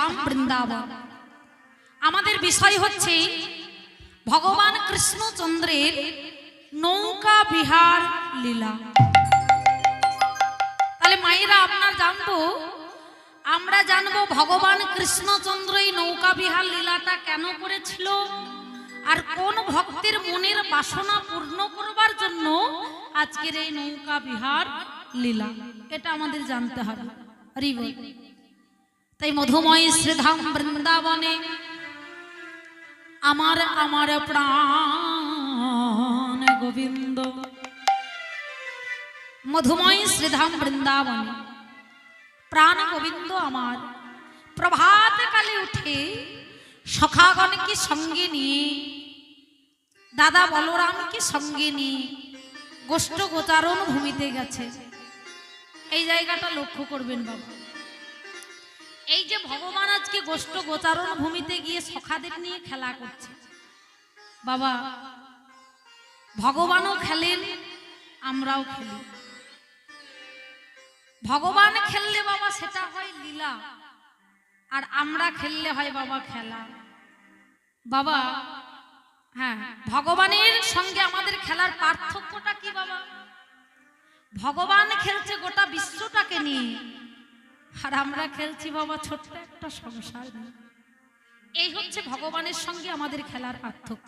ধাম বৃন্দাবন। আমাদের বিষয় হচ্ছে ভগবান কৃষ্ণচন্দ্রের নৌকা বিহার লীলা। তাহলে মায়েরা আমরা জানবো ভগবান কৃষ্ণচন্দ্র এই নৌকা বিহার লীলাটা কেন করেছিল, আর কোন ভক্তের মনের বাসনা পূর্ণ করবার জন্য আজকের এই নৌকা বিহার লীলা, এটা আমাদের জানতে হবে। হরি বল। তাই মধুময় শ্রীধাম বৃন্দাবনে আমার আমার প্রাণ গোবিন্দ, মধুময় শ্রীধাম বৃন্দাবনে প্রাণ গোবিন্দ আমার প্রভাত কালে উঠে সখাগণকে সঙ্গে নিয়ে, দাদা বলরামকে সঙ্গে নিয়ে গোষ্ঠ গোচারণ ভূমিতে গেছে। এই জায়গাটা লক্ষ্য করবেন বাবা। এই যে ভগবান আজকে গোষ্ঠ গোচারণ ভূমিতে গিয়ে সখাদের নিয়ে খেলা করছে বাবা, ভগবানও খেলেন আমরাও খেলি। ভগবান খেললে বাবা সেটা হয় লীলা, আর আমরা খেললে হয় বাবা খেলা। বাবা হ্যাঁ, ভগবানের সঙ্গে আমাদের খেলার পার্থক্যটা কি বাবা? ভগবান খেলছে গোটা বিশ্বটাকে নিয়ে, আর আমরা খেলছি বাবা ছোট্ট একটা সংসার নিয়ে। এই হচ্ছে ভগবানের সঙ্গে আমাদের খেলার পার্থক্য।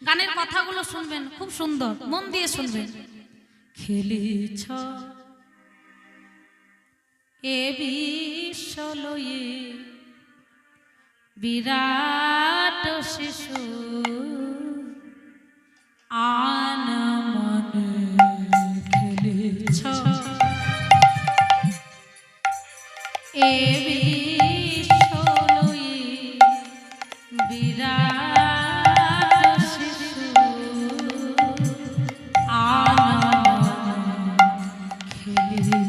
গানের কথাগুলো শুনবেন, খুব সুন্দর, মন দিয়ে শুনবেন। খেলিছ এ বিশ্বলয়ে বিরাট শিশু আন মনে খেলিছ এ বিশ্বলয়ে বিরাট শিশু আন খেলিছ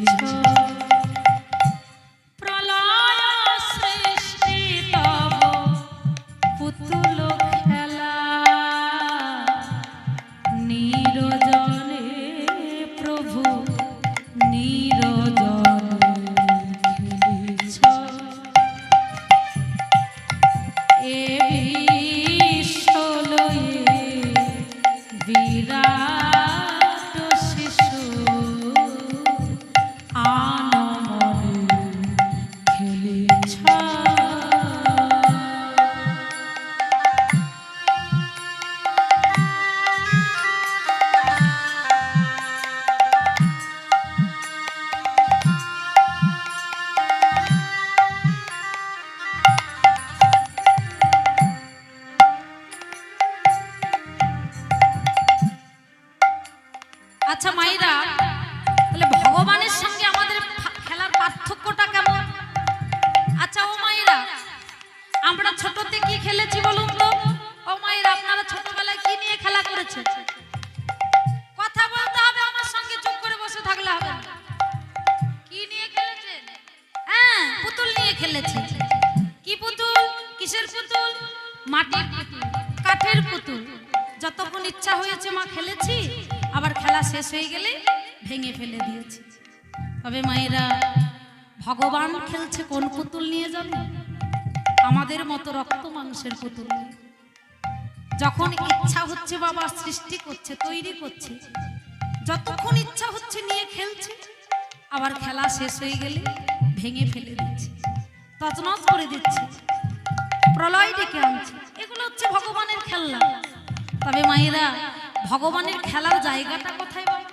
আচ্ছা মায়েরা, তাহলে ভগবানের সঙ্গে আমাদের খেলার পার্থক্যটা কেমন? আচ্ছা ও মায়েরা, আমরা ছোটতে কি খেলেছি বলুন তো? ও মায়েরা, আপনারা ছোটবেলায় কি নিয়ে খেলা করেছেন? কথা বলতে হবে আমার সঙ্গে, চুপ করে বসে থাকলে হবে না। কি নিয়ে খেলেছেন? হ্যাঁ, পুতুল নিয়ে খেলেছি। কি পুতুল? কিসের পুতুল? মাটির পুতুল, কাঠের পুতুল। যতক্ষণ ইচ্ছা হয়েছে মা খেলেছি, আবার খেলা শেষ হয়ে গেলে ভেঙে ফেলে দিয়েছি। তবে মায়েরা, ভগবান খেলছে কোন পুতুল নিয়ে জানো? আমাদের মতো রক্ত মাংসের পুতুল নিয়ে। যখন ইচ্ছা হচ্ছে বাবা সৃষ্টি করছে, তৈরি করছে, যতক্ষণ ইচ্ছা হচ্ছে নিয়ে খেলছে, আবার খেলা শেষ হয়ে গেলে ভেঙে ফেলে দিচ্ছে, তছনছ করে দিচ্ছে, প্রলয় ডেকে আনছে। এগুলো হচ্ছে ভগবানের খেলা। তবে মায়েরা, ভগবানের খেলার জায়গাটা কোথায় বাবা?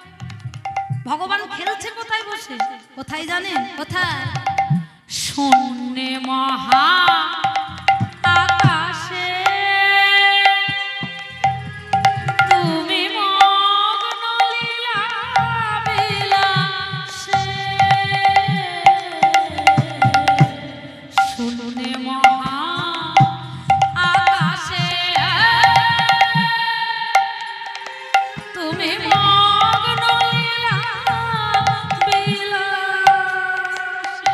ভগবান খেলছে কোথায় বসে? কোথায় জানেন? কোথায়? শূন্যে মহা আকাশে তুমি মগ্ন লীলা বিলাসে, শূন্যে মহা আকাশে তুমি মগ্ন লীলা বিলাসে।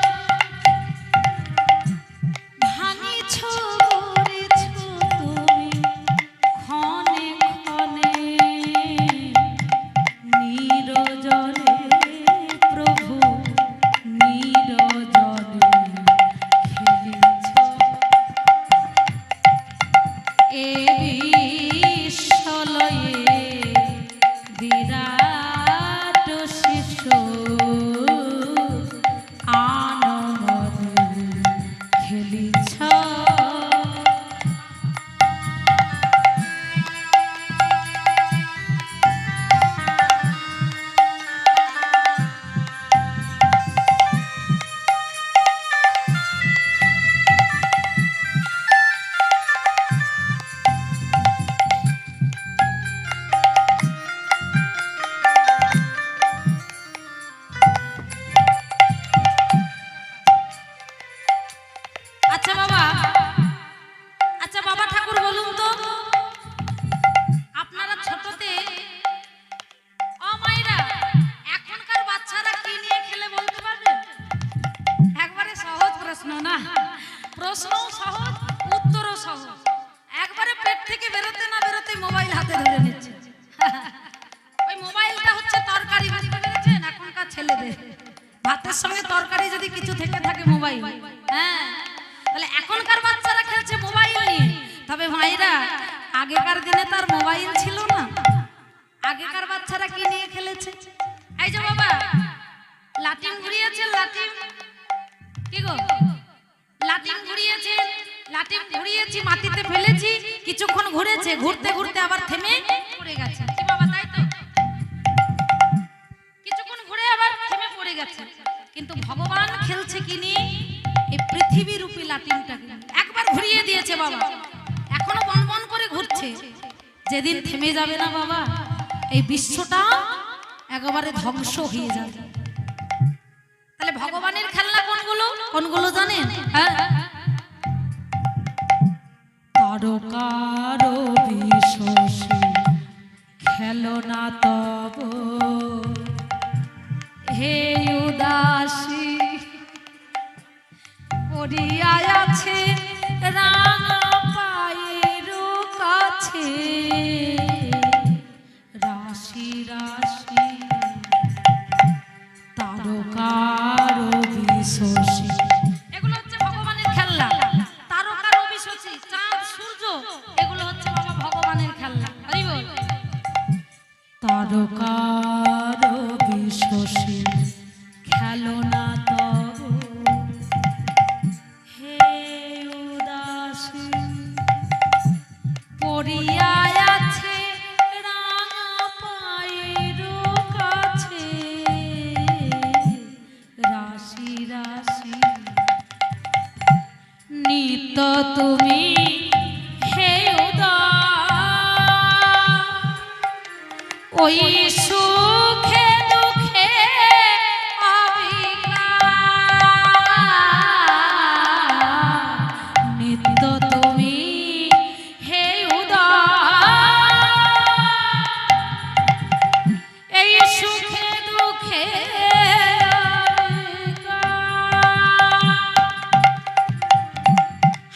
আচ্ছা বাবা, আচ্ছা বাবা ঠাকুর বলুন তো, আপনারা ছোটতে ও মায়েরা এখনকার বাচ্চারা কি নিয়ে খেলে বলতে পারবেন? একবারে সহজ প্রশ্ন না, প্রশ্নও সহজ উত্তরও সহজ। একবারে পেট থেকে বেরোতে না বেরোতে মোবাইল হাতে ধরে নিচ্ছে। ওই মোবাইলটা হচ্ছে তরকারি, বুঝতে পেরেছেন? এখনকার ছেলেদের ভাতের সঙ্গে তরকারি যদি কিছু থেকে থাকে মোবাইল, হ্যাঁ, তাহলে এখনকার বাচ্চারা খেলছে মোবাইল নিয়ে। তবে ভাইরা আগেকার দিনে তার মোবাইল ছিল না, আগেকার বাচ্চারা কি নিয়ে খেলেছে? এই যে বাবা লাটিম ঘুরিয়েছে, লাটিম কি গো, লাটিম ঘুরিয়েছে, লাটিম ঘুরিয়েছি মাটিতে ফেলেছি, কিছুক্ষণ ঘুরেছে, ঘুরতে ঘুরতে আবার থেমে পড়ে গেছে। কি বাবা তাই তো? কিছুক্ষণ ঘুরে আবার থেমে পড়ে গেছে। কিন্তু ভগবান খেলছে কি নিয়ে? এই পৃথিবী রূপী লাটিমটাকে একবার ঘুরিয়ে দিয়েছে বাবা, এখনো বনবন করে ঘুরছে। যেদিন থেমে যাবে না বাবা, এই বিশ্বটা একেবারে ধ্বংস হয়ে যাবে। তাহলে ভগবানের খেলনা কোনগুলো কোনগুলো জানেন? হ্যাঁ, তারকার বিশ্বসী খেলনা তব হে উদাসী পড়িয়া আছে রাঙা পায়ের কাছে রাশি রাশি তারকার বিশ্বসী। এগুলো হচ্ছে ভগবানের খেলনা। তারকার বিশ্বসী, চাঁদ সূর্য, এগুলো হচ্ছে বাবা ভগবানের খেলনা। হরি বল। তারকার বিশ্বসী খেলনা তব হে উদাসী পড়িয়া আছে রাঙা পায়ের কাছে রাশি রাশি নিত্য তুমি হে উদাস ওই সুখে দুঃখে নিত্য তুমি হে উদাস এই সুখে দুঃখে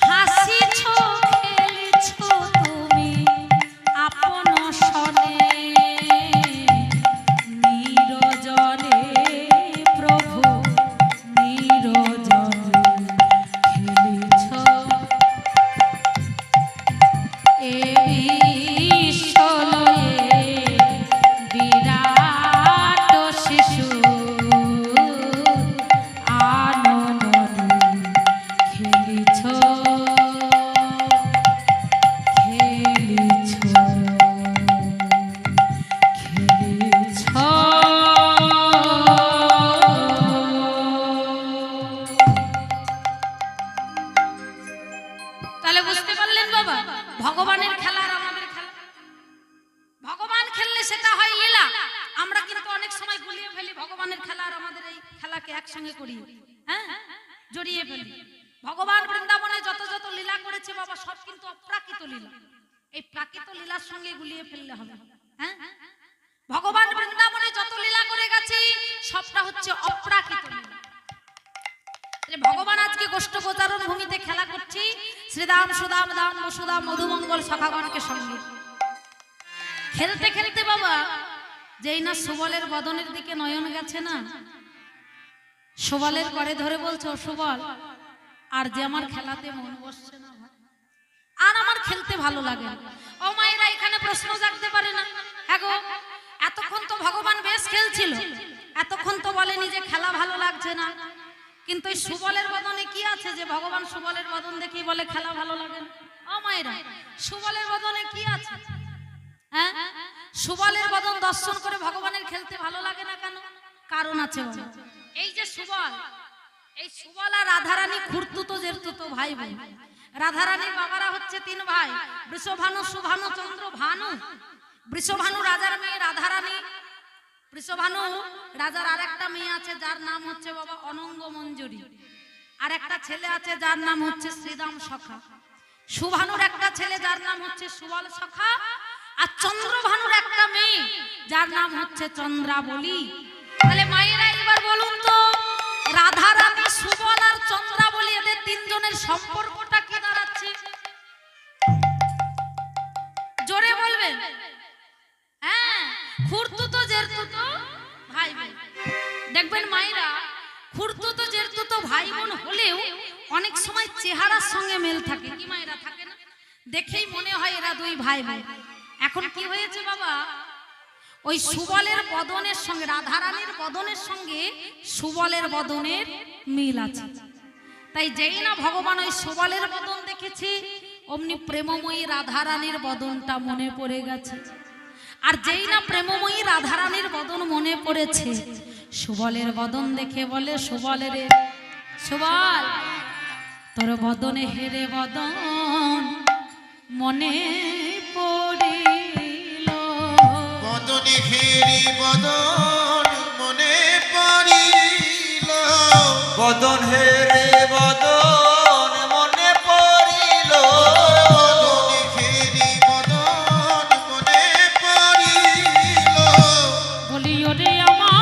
হাসিছ খেলিছ তুমি আপন সনে নিরজনে প্রভু নিরজনে খেলিছ এই বিশ্বলয়ে বিরাট শিশু আনন্দনে খেলিছ খেলিছ খেলিছ। তাহলে বুঝতে পারলেন বাবা, ভগবানের খেলা আর আমাদের খেলা। ভগবান খেললে সেটা হয় লীলা। আমরা কিন্তু অনেক সময় গুলিয়ে ফেলি ভগবানের খেলা আর আমাদের এই খেলাকে একসঙ্গে করি, হ্যাঁ, জড়িয়ে ফেলি। ভগবান বৃন্দাবনে যত যত লীলা করেছে বাবা, সব কিন্তু অপ্রাকৃত লীলা। এই প্রাকৃত লীলার সঙ্গে গুলিয়ে ফেললে হবে, হ্যাঁ। ভগবান বৃন্দাবনে যত লীলা করে গেছে সবটা হচ্ছে অপ্রাকৃত লীলা। ভগবান আজকে গোষ্ঠ প্রচারণ ভূমিতে খেলা করছি শ্রীদাম সুদাম দাম বসুদাম মধুমঙ্গল সখাগণকে সঙ্গে খেলতে খেলতে বাবা, যেই না সুবলের বদনের দিকে নয়ন গেছে না, সুবলের করে ধরে বলছে, ও সুবল, আর যে আমার খেলাতে মন বসছে না, আর আমার খেলতে ভালো লাগে না। ও মায়েরা এখানে প্রশ্ন জাগতে পারে না? হ্যাঁ গো, এতক্ষণ তো ভগবান বেশ খেলছিল, এতক্ষণ তো বলেনি যে খেলা ভালো লাগছে না, কিন্তু এই সুবলের বদনে কি আছে যে ভগবান সুবলের বদন দেখেই বলে খেলা ভালো লাগে না? ও মায়েরা, সুবলের বদনে কি আছে? হ্যাঁ, সুবলের বদন দর্শন করে ভগবানের খেলতে ভালো লাগে না কেন? কারণ আছে। এই যে সুবল, এই সুবল আর রাধারানী খুঁড়তুতো জেরতুতো ভাই ভাই। রাধারানীর বাবারা হচ্ছে তিন ভাই, বৃষভানু, সুভানু, চন্দ্র ভানু। বৃষভানু রাজার মেয়ে রাধারানী। বৃষভানু রাজার আরেকটা মেয়ে আছে যার নাম হচ্ছে বাবা অনঙ্গ মঞ্জুরি। আর একটা ছেলে আছে যার নাম হচ্ছে শ্রীরাম সখা। সুভানুর একটা ছেলে যার নাম হচ্ছে সুবল সখা। আর চন্দ্রভানুর একটা মেয়ে যার নাম হচ্ছে চন্দ্রাবলী। তাহলে মায়েরা এবার বলুন তো, রাধা রানী, সুবল আর চন্দ্রাবলী, এদের তিনজনের সম্পর্কটা কি দাঁড়াচ্ছে? জোরে বলবেন। হ্যাঁ, খুড়তুতো জেঠতুতো ভাই বোন। দেখবেন মায়েরা, খুড়তুতো জেঠতুতো ভাই বোন হলেও অনেক সময় চেহারার সঙ্গে মেল থাকে। কি মায়েরা, থাকে না? দেখেই মনে হয় এরা দুই ভাই ভাই। এখন কি হয়েছে বাবা, ওই সুবলের বদনের সঙ্গে, রাধারানীর বদনের সঙ্গে সুবলের বদনের মিল আছে। তাই যেই না ভগবান ওই সুবলের বদন দেখেছে, অমনি প্রেমময়ী রাধারানীর বদনটা মনে পড়ে গেছে। আর যেই না প্রেমময়ী রাধারানীর বদন মনে পড়েছে, সুবলের বদন দেখে বলে, সুবলের সুবল, তোর বদনে হেরে বদন মনে পড়িল, বদনে হেরে বদন মনে পড়িল, বদন হেরে বদন মনে পড়িল, বদনে হেরে বদন মনে পড়িল, বলি ওরে আমার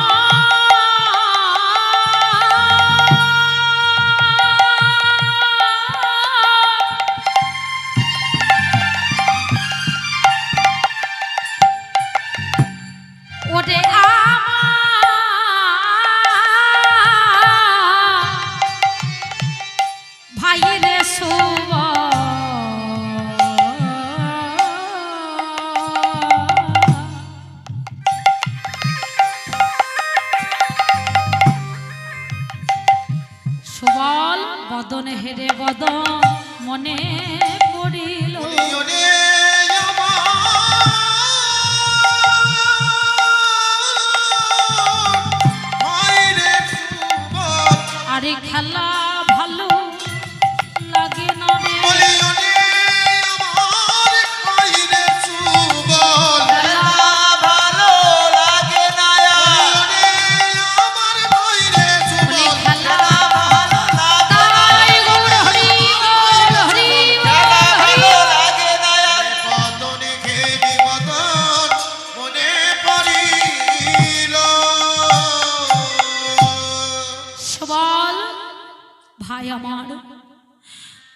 ওরে ভাইরে সুবল, সুবল বদনে হেরে বদন মনে পড়িল, ওরে আরে খেলা ভালো লাগে না রে, ভাই আমার,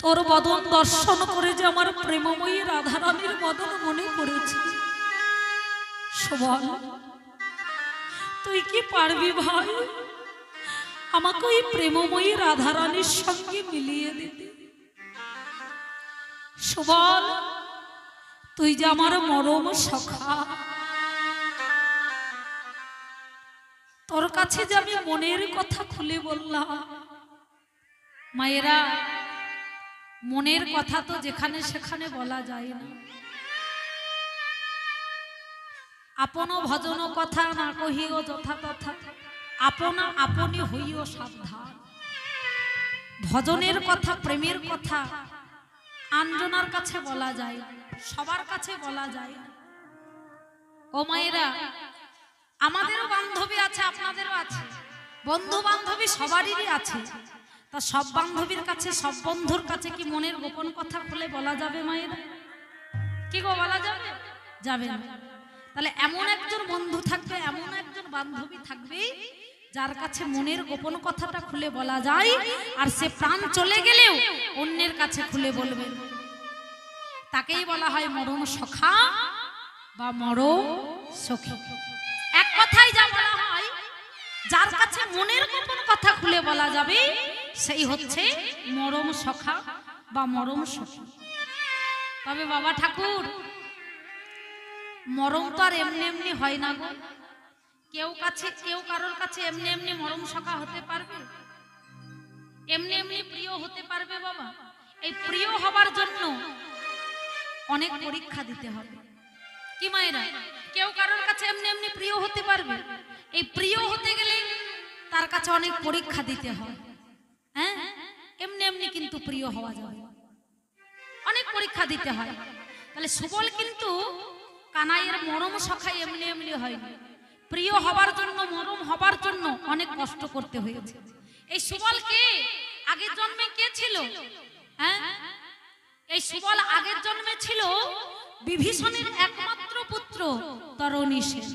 তোর বদন দর্শন করে যে আমার প্রেমময়ী রাধারানীর বদন মনে পড়েছে। সুবল, তুই কি পারবি ভাই আমাকে ওই প্রেমময়ী রাধারানীর সঙ্গে মিলিয়ে দিতে? সুবল, তুই যে আমার মরম সখা, তোর কাছে যে আমি মনের কথা খুলে বললাম। মায়েরা, মনের কথা তো যেখানে সেখানে বলা যায় না। আপন ভজন কথা না কহিও যথা তথা, আপনা আপনি হইও সাবধান। ভজনের কথা, প্রেমের কথা আঞ্জনার কাছে বলা যায়, সবার কাছে বলা যায়। ও মায়েরা, আমাদেরও বান্ধবী আছে, আপনাদেরও আছে, বন্ধু বান্ধবী সবারই আছে। তা সব বান্ধবীর কাছে, সব বন্ধুর কাছে কি মনের গোপন কথা খুলে বলা যাবে মায়েরা? কি গো, বলা যাবে? যাবে না। তাহলে এমন একজন বন্ধু থাকবে, এমন একজন বান্ধবী থাকবে যার কাছে মনের গোপন কথাটা খুলে বলা যায়, আর সে প্রাণ চলে গেলেও অন্যের কাছে খুলে বলবে। তাকেই বলা হয় মরম সখা বা মরম সখী। এক কথাই যা বলা হয়, যার কাছে মনের গোপন কথা খুলে বলা যাবে সেই হচ্ছে মরম সখা বা মরম সখী। তবে বাবা ঠাকুর, মরম তো আর এমনি এমনি হয় না গো। কেউ কারোর কাছে এমনি এমনি মরম সখা হতে পারবে? এমনি এমনি প্রিয় হতে পারবে বাবা? এই প্রিয় হবার জন্য অনেক পরীক্ষা দিতে হবে। কি মায়েরা, কেউ কারোর কাছে এমনি এমনি প্রিয় হতে পারবে? এই প্রিয় হতে গেলে তার কাছে অনেক পরীক্ষা দিতে হয়। হ্যাঁ, এমনি এমনি কিন্তু প্রিয় হওয়া যায়, অনেক পরীক্ষা দিতে হয়। তাহলে সুবল কিন্তু কানাইয়ের মরম সখাই এমনি এমনি হয়নি। প্রিয় হবার জন্য, মরম হবার জন্য অনেক কষ্ট করতে হয়েছে। এই সুবলকে আগের জন্মে কে ছিল? হ্যাঁ, এই সুবল আগের জন্মে ছিল বিভীষণের একমাত্র পুত্র তরণী সেন।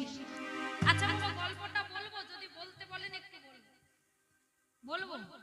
আচ্ছা পুরো গল্পটা বলবো? যদি বলতে বলেন একটু বলবো।